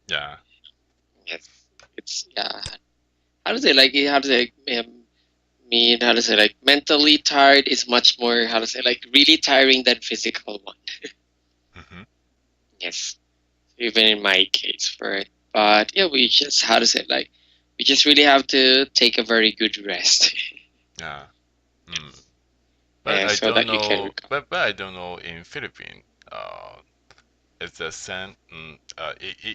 Yeah. Yes, it's yeah. How to say like how to say mean how to say like mentally tired is much more how to say like really tiring than physical one. Hmm. Yes, even in my case for it. But yeah, we just how to say like we just really have to take a very good rest, Yeah. Mm. But and I so don't that you can know. recover. But I don't know in Philippines. It's the same.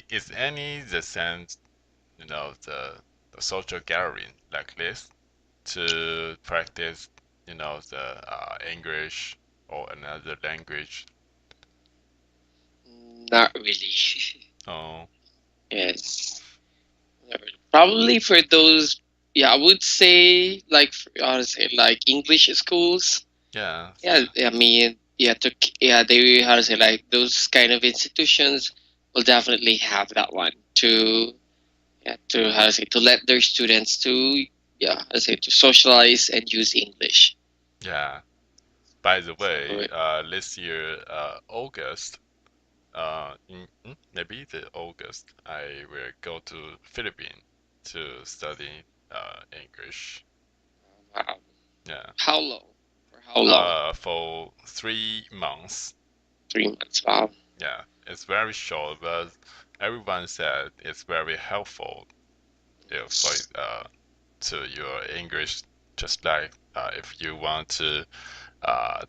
Is any the same? The social gathering like this to practice. The English or another language. Not really. Oh. Yes, not really. Probably for those. Yeah, I would say like how to say like English schools. Yeah. Yeah, Yeah. I mean, yeah, yeah, they how to say like those kind of institutions will definitely have that one to yeah to how to say to let their students to yeah how to say to socialize and use English. Yeah. By the So way, this year, August, maybe the August, I will go to Philippines to study English. wow, Yeah. how long? For how long? For 3 months. 3 months. Wow. Yeah, it's very short, but everyone said it's very helpful if for to your English. Just like if you want to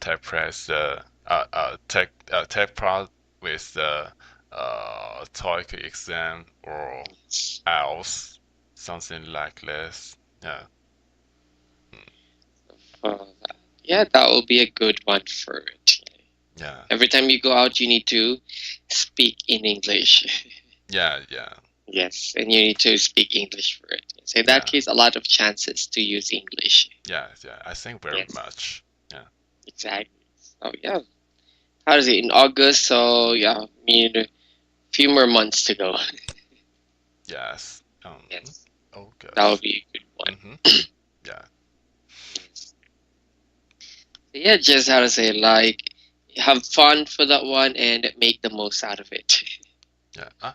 take press take part with the TOEIC exam or else something like this. Yeah. Mm. Uh, yeah, that will be a good one for it. Yeah. Every time you go out, you need to speak in English. Yeah. Yeah. Yes, and you need to speak English for it. So in that Yeah. case, a lot of chances to use English. Yeah. Yeah. I think very Yes, much. Yeah. exactly. So yeah, how is it in August? So yeah, I mean a few more months to go. Yes. Yes, that will August. be a good one. Mm-hmm. Yeah. Yes. So yeah, just how to say like have fun for that one and make the most out of it. Yeah.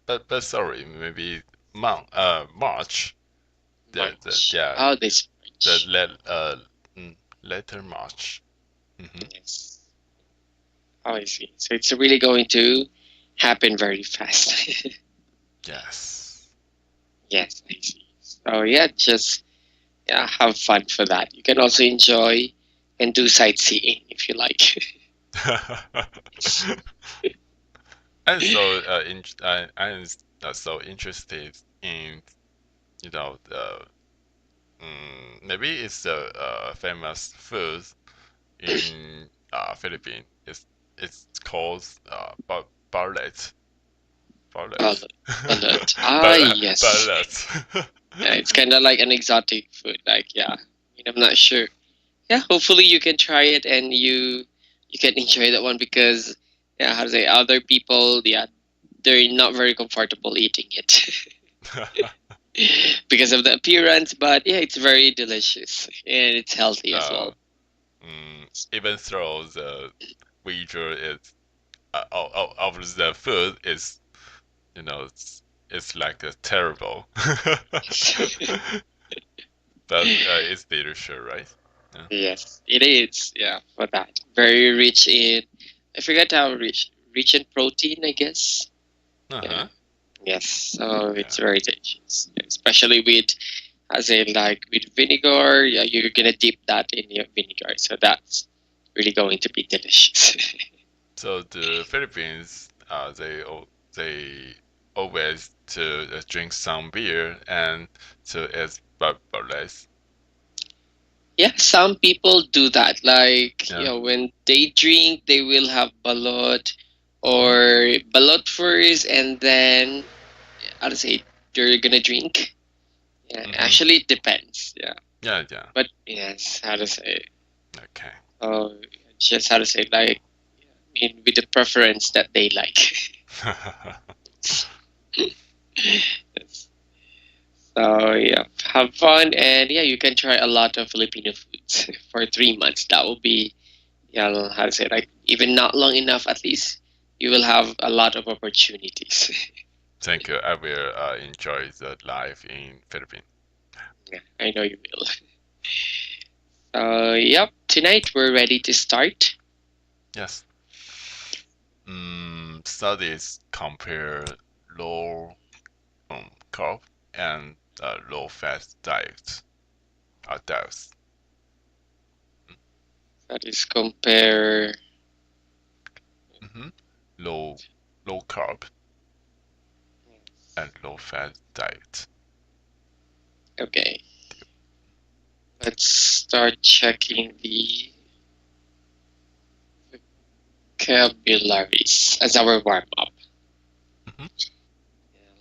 But sorry, maybe March. The March. yeah Oh, this the March. later March. Mm-hmm. Yes. Oh, I see. So it's really going to happen very fast. Yes. Yes, I see. So yeah, just yeah, have fun for that. You can also enjoy and do sightseeing if you like. I'm so I'm so interested in the maybe it's a famous food in Philippines. It's called barlet. Barlet. Ballot. Ballot. Ah, yes. Barlet. Yeah, it's kind of like an exotic food. Like, yeah, I mean, I'm not sure. Yeah, hopefully you can try it and you can enjoy that one because yeah, how to say other people, yeah, they're not very comfortable eating it because of the appearance. But yeah, it's very delicious and it's healthy as uh, well. Even though the wager is of the food is it's like a terrible, but it's delicious, right? Yeah. Yes, it is. Yeah, for that. Very rich in, I forget how rich in protein, I guess. Yeah. Uh-huh. Yes, so it's Yeah. very delicious, especially with, as in like with vinegar. Yeah, you're gonna dip that in your vinegar, so that's really going to be delicious. So the Philippines, they always to drink some beer and to eat barlets. Yeah, some people do that. Like, Yeah. when they drink, they will have balot Mm-hmm. or balot first, and then how to say they're gonna drink. Yeah, Mm-hmm. actually, it depends. Yeah, Yeah. Yeah. but yes, how to say? Okay. Oh, just how to say like, I mean, with the preference that they like. Yes. So yeah, have fun and yeah, you can try a lot of Filipino foods for 3 months. That will be yeah, how to say like even not long enough. At least you will have a lot of opportunities. Thank you. I will enjoy the life in Philippines. Yeah, I know you will. Yep, tonight we're ready to start. Yes. Studies compare low carb and low fat diets. That is compare. Mm-hmm. Low low carb and low fat diet. Okay, let's start checking the vocabularies as our warm up. Mm-hmm.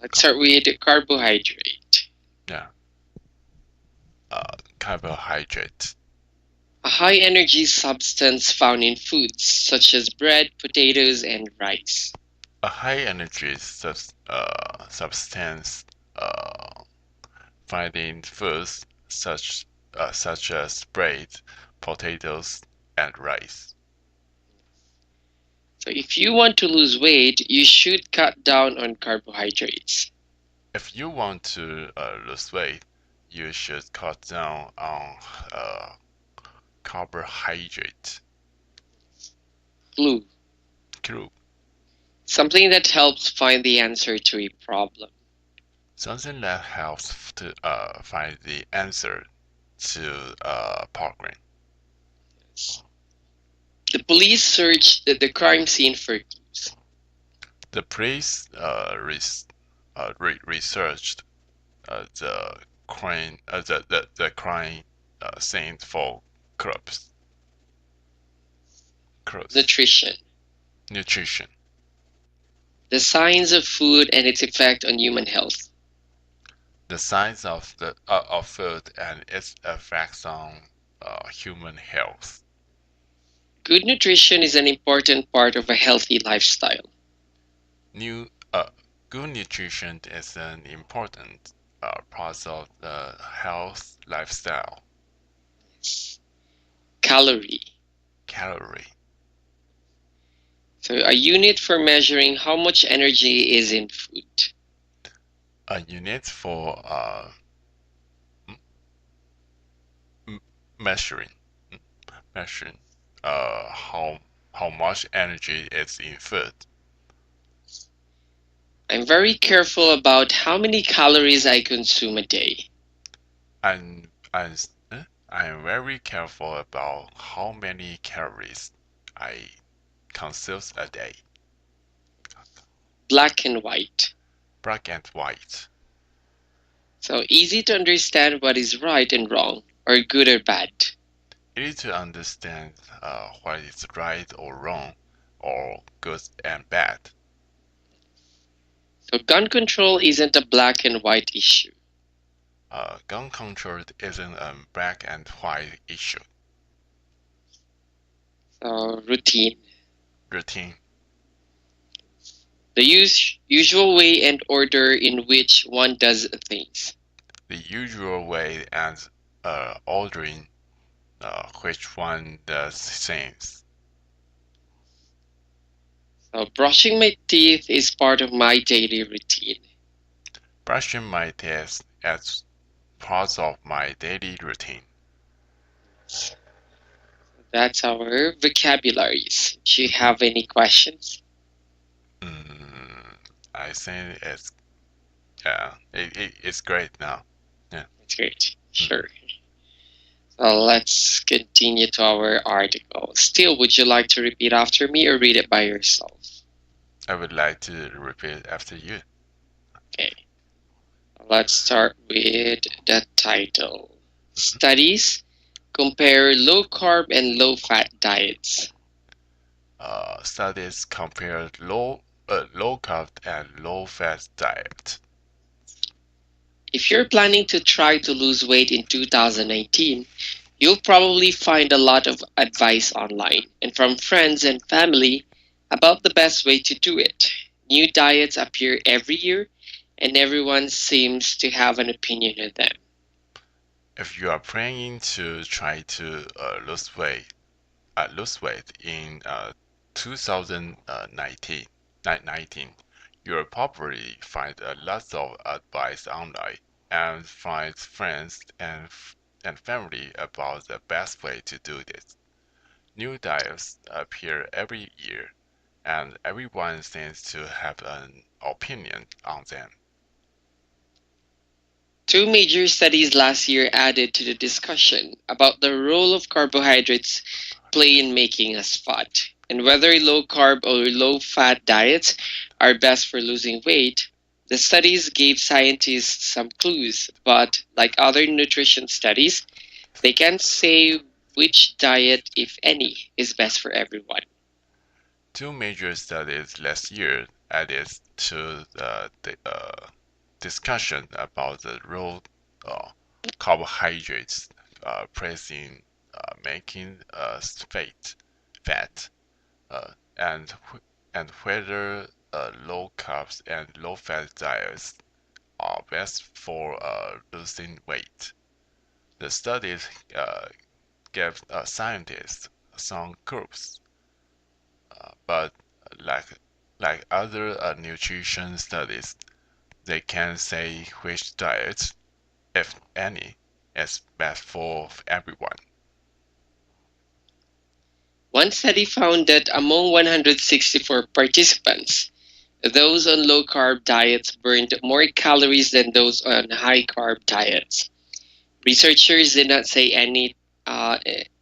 Let's start with carbohydrate. Yeah. Carbohydrate. A high energy substance found in foods such as bread, potatoes, and rice. A high energy substance found in foods such as bread, potatoes, and rice. So, if you want to lose weight, you should cut down on carbohydrates. If you want to lose weight, you should cut down on uh, carbohydrate. Clue. Clue. Something that helps find the answer to a problem. Something that helps to find the answer to program. The police searched the crime scene for clues. The police researched the crime scene for crops. Nutrition. Nutrition. The science of food and its effect on human health. The science of food and its effects on human health. Good nutrition is an important part of a healthy lifestyle. New Good nutrition is an important part of the health lifestyle. Calorie. Calorie. So, a unit for measuring how much energy is in food. A unit for measuring measuring how much energy is in food. I'm very careful about how many calories I consume a day. And I am very careful about how many calories I consume a day. Black and white. Black and white. So easy to understand what is right and wrong, or good or bad. Easy to understand what is right or wrong, or good and bad. So gun control isn't a black and white issue. Gun control isn't a black and white issue. So routine. Routine. The usual way and order in which one does things. The usual way and ordering which one does things. So brushing my teeth is part of my daily routine. Brushing my teeth is part of my daily routine. That's our vocabularies. Do you have any questions? I think it's great now. Yeah. That's great. Sure. So let's continue to our article. Still, would you like to repeat after me or read it by yourself? I would like to repeat after you. Okay. Let's start with the title. Studies compare low carb and low fat diets. Studies compared low carb and low fat diet. If you're planning to try to lose weight in 2019, you'll probably find a lot of advice online and from friends and family about the best way to do it. New diets appear every year, and everyone seems to have an opinion on them. If you are planning to try to lose weight in 2019, You'll probably find a lot of advice online and find friends and family about the best way to do this. New diets appear every year, and everyone seems to have an opinion on them. Two major studies last year added to the discussion about the role of carbohydrates play in making us fat, and whether low carb or low fat diets are best for losing weight. The studies gave scientists some clues, but like other nutrition studies, they can't say which diet, if any, is best for everyone. Two major studies last year added to the discussion about the role carbohydrates plays in making us fat, and whether low carbs and low fat diets are best for losing weight. The studies gave scientists some groups, but like like other nutrition studies, they can say which diet, if any, is best for everyone. One study found that among 164 participants, those on low carb diets burned more calories than those on high carb diets. Researchers did not say any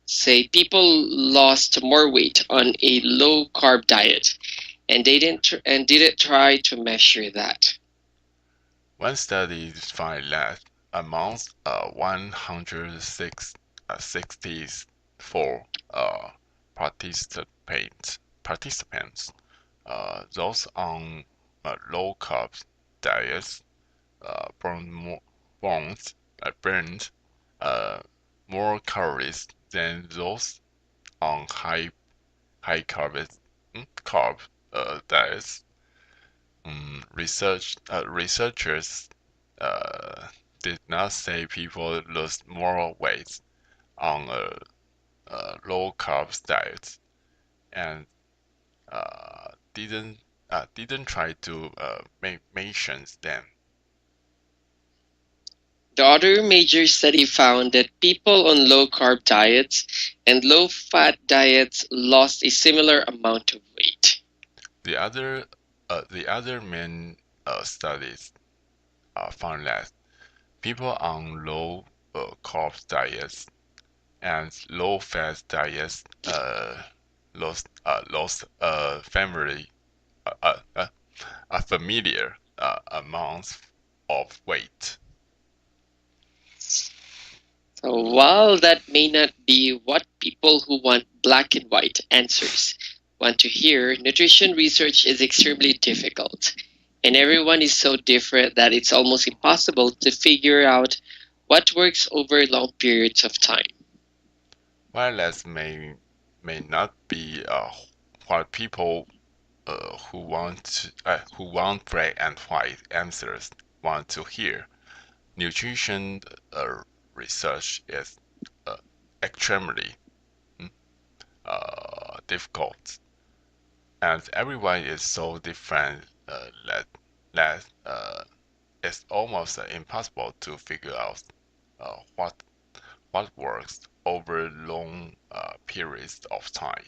say people lost more weight on a low carb diet, and they didn't try to measure that. One study found that among 164 participants, those on low carb diets burned burned uh, more calories than those on high carb diets. Researchers uh, did not say people lose more weight on a low carb diet, and didn't try to mention them. The other major study found that people on low carb diets and low fat diets lost a similar amount of weight. The other main studies found that people on low carb diets and low fat diets lost uh, uh, uh, a familiar amount of weight. So while that may not be what people who want black and white answers want to hear, nutrition research is extremely difficult. And everyone is so different that it's almost impossible to figure out what works over long periods of time. While that may not be what people who want black and white answers want to hear, nutrition uh, research is uh, extremely difficult, and everyone is so different that it's almost impossible to figure out what works over long periods of time.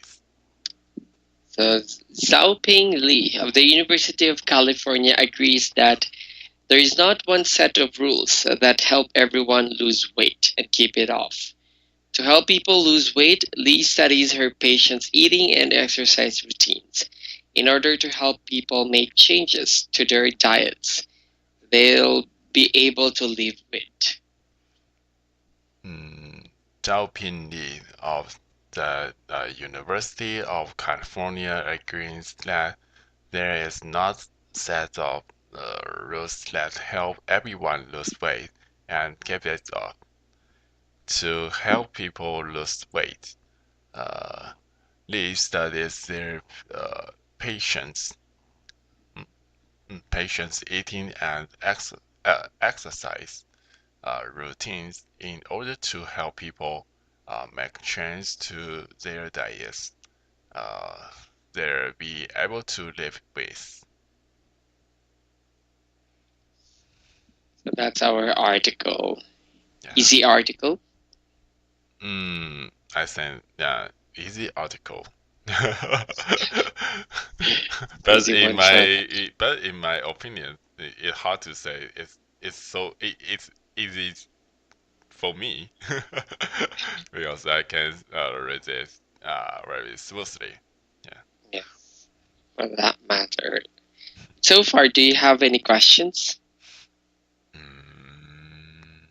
So Xiaoping Li of the University of California agrees that there is not one set of rules that help everyone lose weight and keep it off. To help people lose weight, Lee studies her patients' eating and exercise routines. In order to help people make changes to their diets, they'll be able to lose weight. Zhao Ping Li of the University of California agrees that there is not set of rules that help everyone lose weight and keep it off. To help people lose weight, uh, Li studies their patients patients eating and exercise routines in order to help people make changes to their diets. Uh, they'll be able to live with. So that's our article. Yeah. Easy article. I think yeah, easy article. Easy one for that. But in my opinion, it's hard to say. It's easy for me because I can read it very smoothly. Yeah. Yes, for that matter. So far, do you have any questions? Mm,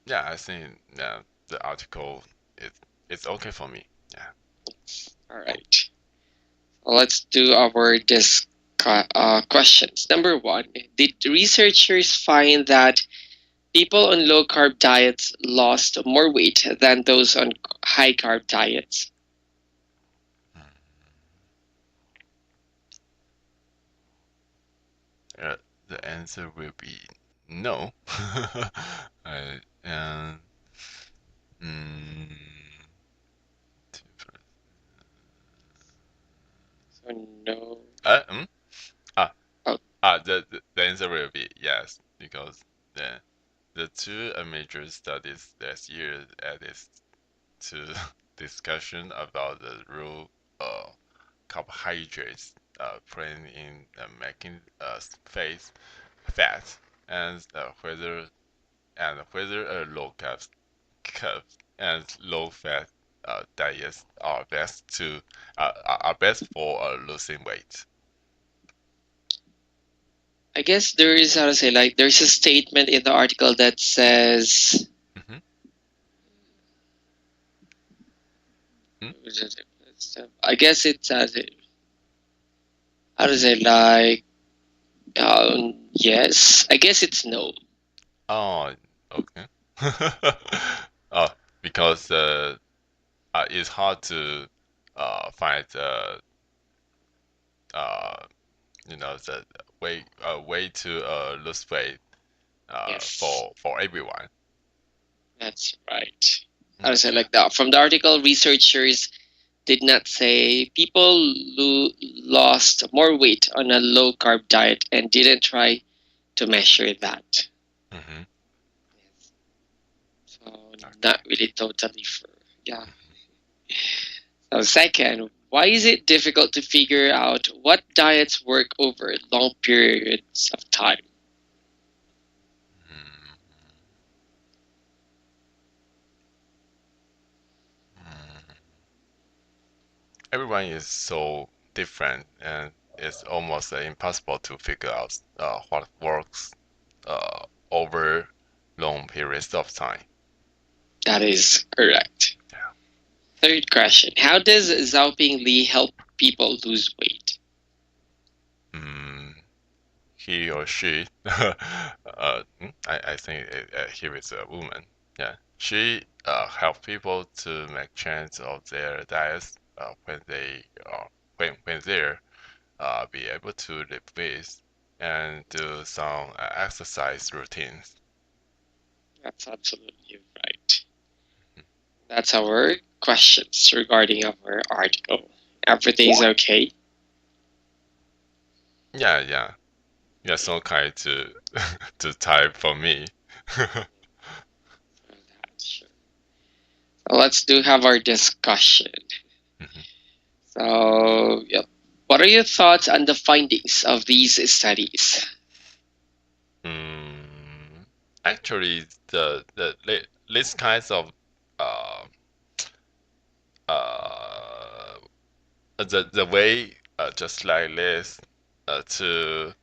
yeah, I think the article it's okay for me. Yeah. All right. Let's do our questions. Number one, did researchers find that people on low carb diets lost more weight than those on high carb diets? The answer will be no. And mm, So no. uh, mm, ah, Oh, the answer will be yes because the two major studies last year added to discussion about the role carbohydrates playing in making fat and whether a carb and low fat diets are best for losing weight. I guess there is how to say like there's a statement in the article that says. Mm-hmm. I guess it says it. How to say like yes. I guess it's no. Oh, okay. Because it's hard to find uh, the way to lose weight Yes, for everyone. that's right. How to say like that. From the article, researchers did not say people lost more weight on a low carb diet and didn't try to measure that. Mm-hmm. So not really totally for yeah. So second, why is it difficult to figure out what diets work over long periods of time? Everyone is so different, and it's almost impossible to figure out what works over long periods of time. That is correct. Yeah. Third question, how does Xiaoping Li help people lose weight? He or she, I think he is a woman. Yeah, she help people to make change of their diets when they're be able to lift weights and do some exercise routines. That's absolutely right. That's our questions regarding our article. Everything's okay? Yeah. You're so kind to to type for me. Sure. So let's do have our discussion. So, yep. What are your thoughts on the findings of these studies? Actually, these kinds of uh, uh, the way just like this to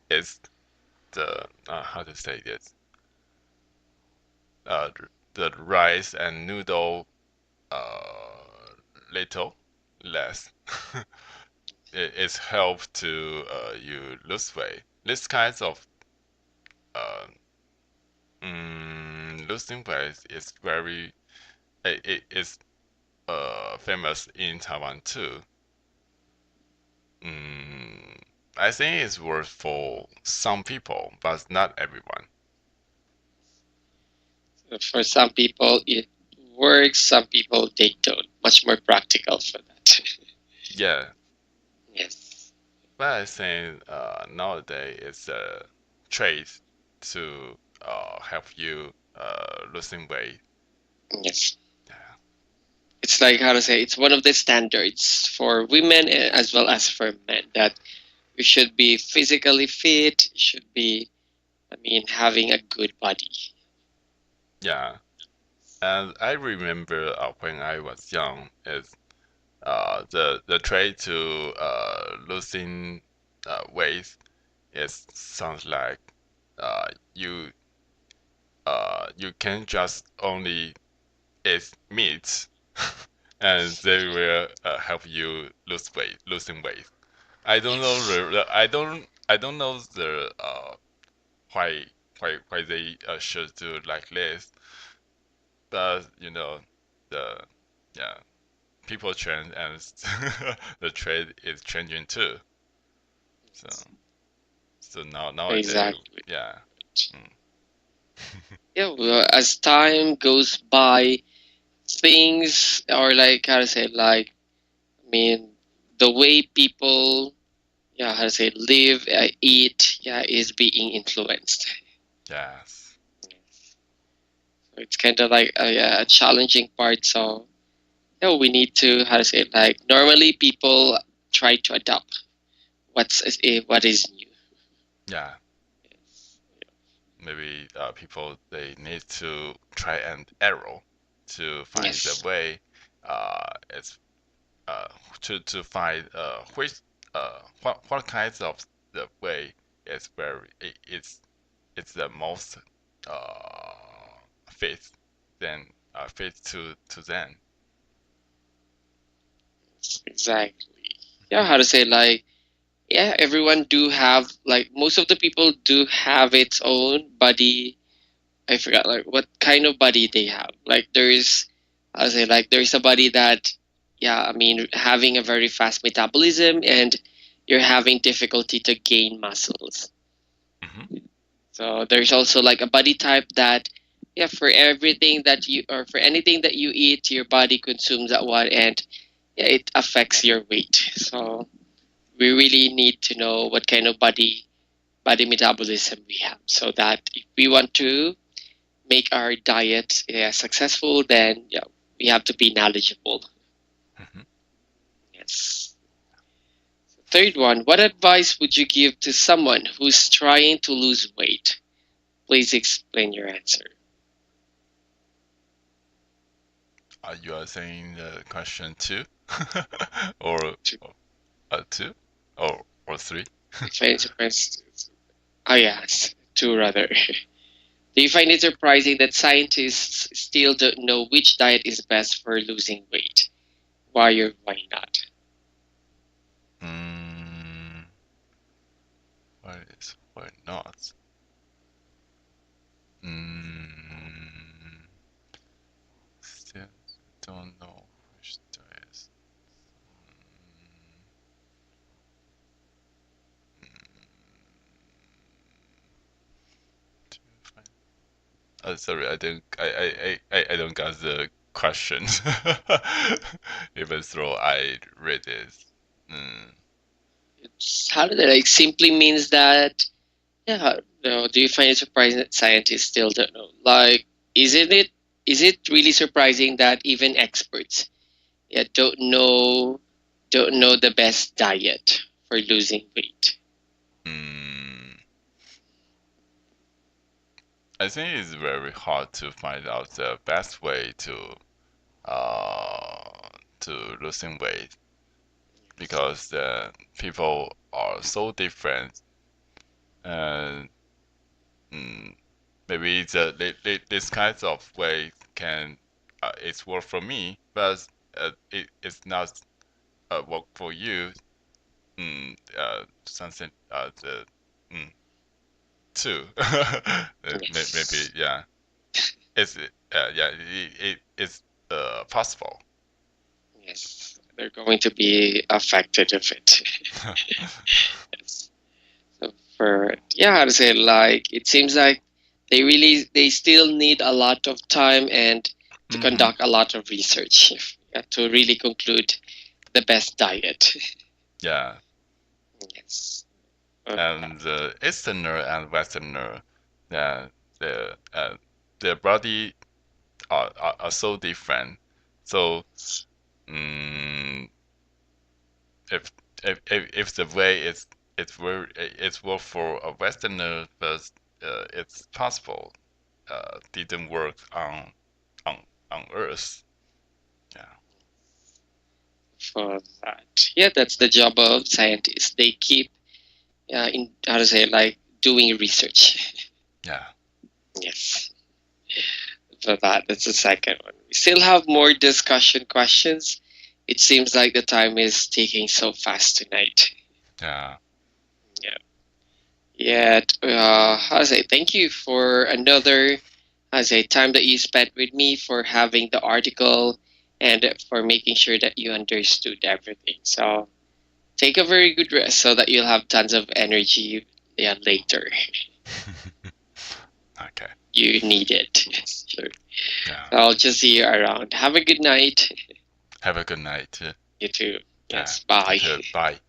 is the how to say this uh, the rice and noodle little less. It's help to you lose weight. This kinds of uh, losing weight is very it is famous in Taiwan too. I think it's worth for some people, but not everyone. For some people, it works. Some people, they don't. Much more practical for that. Yeah. Yes. but I think nowadays it's a trade to help you losing weight. Yes. Yeah. It's like, how to say, it's one of the standards for women as well as for men, that you should be physically fit, you should be, I mean, having a good body. Yeah. And I remember when I was young, is the trade to losing weight is sounds like you you can just only eat meat and they will help you losing weight. I don't know Yes. I don't know the why why they should do like this, but you know the yeah people change and the trade is changing too. So so nowadays Exactly. yeah. Mm. Yeah, well, as time goes by, things are like, how to say, like, I mean, the way people, yeah, how to say, live, eat, yeah, is being influenced. Yes. So it's kind of like a challenging part. So yeah, we need to, how to say, like, normally people try to adapt what is new. Yeah. Maybe people they need to try and error to find the Yes, way it's to find which what kinds of the way is very it's the most uh fit then fit to them. exactly. Yeah, how to say, like, yeah, everyone do have, like, most of the people do have its own body. I forgot like what kind of body they have. Like there's, I say, like there's a body that, yeah, I mean, having a very fast metabolism and you're having difficulty to gain muscles. Hmm. So there's also like a body type that, yeah, for everything that you, or for anything that you eat, your body consumes that one, and yeah, it affects your weight. So we really need to know what kind of body metabolism we have, so that if we want to make our diet successful, then yeah, we have to be knowledgeable. Hmm. Yes. Third one, what advice would you give to someone who's trying to lose weight? Please explain your answer. You are saying the question two or To two or three? find surprise. Oh yes, two rather. Do you find it surprising that scientists still don't know which diet is best for losing weight? Why or why not? Mm, why not? Mm, still don't know which diet. To find- sorry, I don't. I don't got the question. Even though I read it. Mm, It's, how do they, like, simply means that, yeah, no. Do you find it surprising that scientists still don't know? Like, isn't it? Is it really surprising that even experts, yeah, don't know the best diet for losing weight? mm, I think it's very hard to find out the best way to losing weight because the people are so different and mm, maybe this kind of way can it's work for me, but it's not work for you. Something the mm, too. Maybe Yes, yeah. It's yeah. It's possible. yes, they're going to be affected of it. Yes. So for, yeah, how to say, like, it seems like they still need a lot of time and to Hmm. conduct a lot of research, yeah, to really conclude the best diet. Yeah. Yes. And the Easterner and Westerner, uh, the their body are so different. So if if the way it's work for a Westerner, but it's possible didn't work on on Earth. Yeah, For that. Yeah, that's the job of scientists. They keep in how to say like doing research. yeah, Yes. For that, that's the second one. We still have more discussion questions. It seems like the time is taking so fast tonight. yeah. Yeah. Yeah. How to say thank you for another how to say time that you spent with me, for having the article and for making sure that you understood everything. So take a very good rest so that you'll have tons of energy later. Okay. You need it. Sure. Yeah. So I'll just see you around. Have a good night. Have a good night. You too. Yeah. Yes. Bye. You too. Bye.